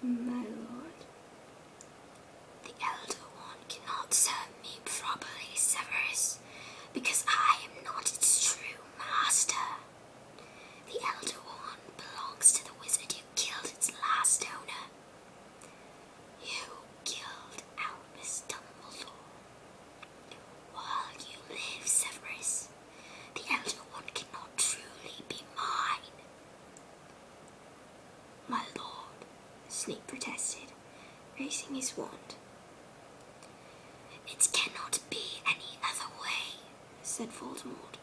My lord, the Elder One cannot serve me properly, Severus, because I am not its true master. The Elder One belongs to the wizard who killed its last owner. You killed Albus Dumbledore. While you live, Severus, the Elder One cannot truly be mine. My lord, Snape protested, raising his wand. It cannot be any other way, said Voldemort.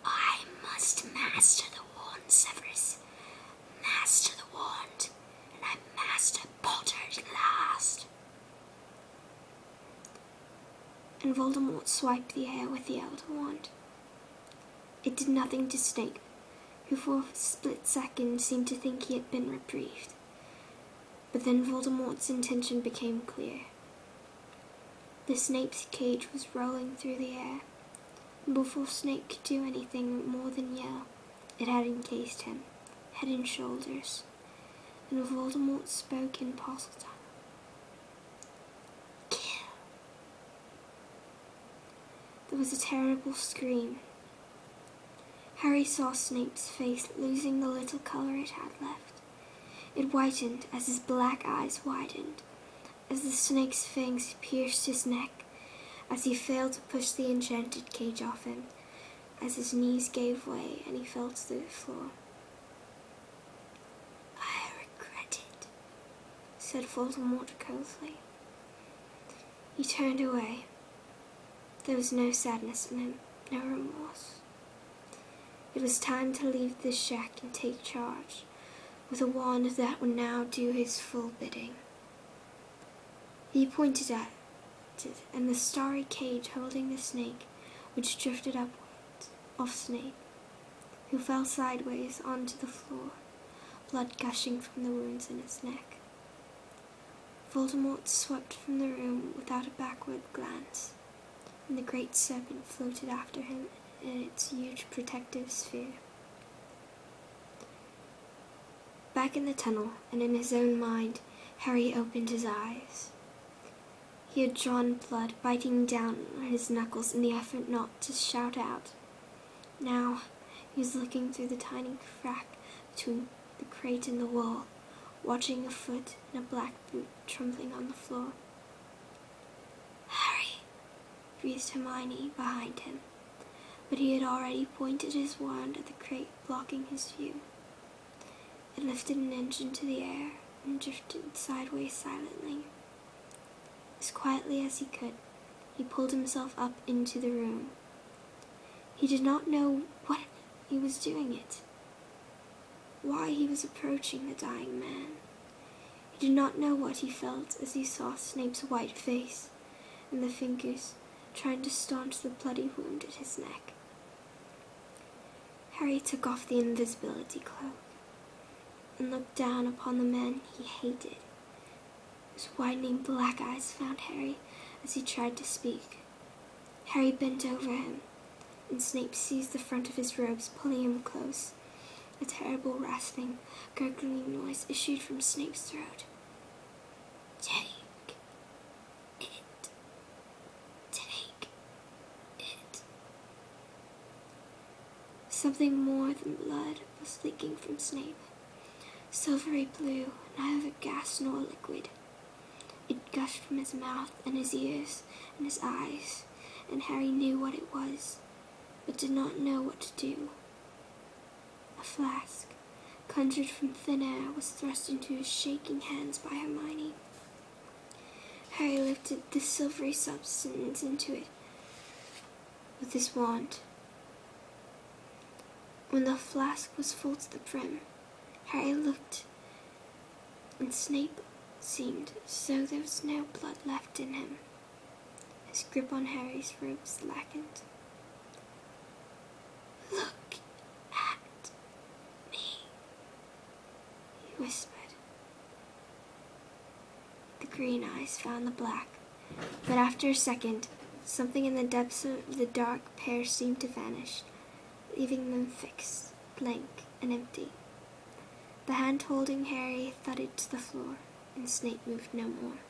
I must master the wand, Severus. Master the wand, and I master Potter at last. And Voldemort swiped the air with the Elder Wand. It did nothing to Snape, who for a split second seemed to think he had been reprieved. But then Voldemort's intention became clear. The Snape's cage was rolling through the air, and before Snape could do anything more than yell, it had encased him, head and shoulders, and Voldemort spoke in Parseltongue. Kill. There was a terrible scream. Harry saw Snape's face losing the little colour it had left. It whitened as his black eyes widened, as the snake's fangs pierced his neck, as he failed to push the enchanted cage off him, as his knees gave way and he fell to the floor. I regret it, said Voldemort coldly. He turned away. There was no sadness in him, no remorse. It was time to leave this shack and take charge, with a wand that would now do his full bidding. He pointed at it, and the starry cage holding the snake, which drifted upwards off Snape, who fell sideways onto the floor, blood gushing from the wounds in his neck. Voldemort swept from the room without a backward glance, and the great serpent floated after him in its huge protective sphere. Back in the tunnel, and in his own mind, Harry opened his eyes. He had drawn blood, biting down on his knuckles in the effort not to shout out. Now he was looking through the tiny crack between the crate and the wall, watching a foot and a black boot trembling on the floor. Harry, breathed Hermione behind him, but he had already pointed his wand at the crate, blocking his view. It lifted an inch into the air and drifted sideways silently. As quietly as he could, he pulled himself up into the room. He did not know what he was doing it, why he was approaching the dying man. He did not know what he felt as he saw Snape's white face and the fingers trying to staunch the bloody wound at his neck. Harry took off the invisibility cloak and looked down upon the man he hated. His widening black eyes found Harry as he tried to speak. Harry bent over him, and Snape seized the front of his robes, pulling him close. A terrible rasping, gurgling noise issued from Snape's throat. Take it. Take it. Something more than blood was leaking from Snape. Silvery blue, neither gas nor liquid. It gushed from his mouth and his ears and his eyes, and Harry knew what it was, but did not know what to do. A flask, conjured from thin air, was thrust into his shaking hands by Hermione. Harry lifted the silvery substance into it with his wand. When the flask was full to the brim, Harry looked, and Snape seemed as though there was no blood left in him. His grip on Harry's robe slackened. Look at me, he whispered. The green eyes found the black, but after a second, something in the depths of the dark pair seemed to vanish, leaving them fixed, blank, and empty. The hand holding Harry thudded thudded to the floor, and Snape moved no more.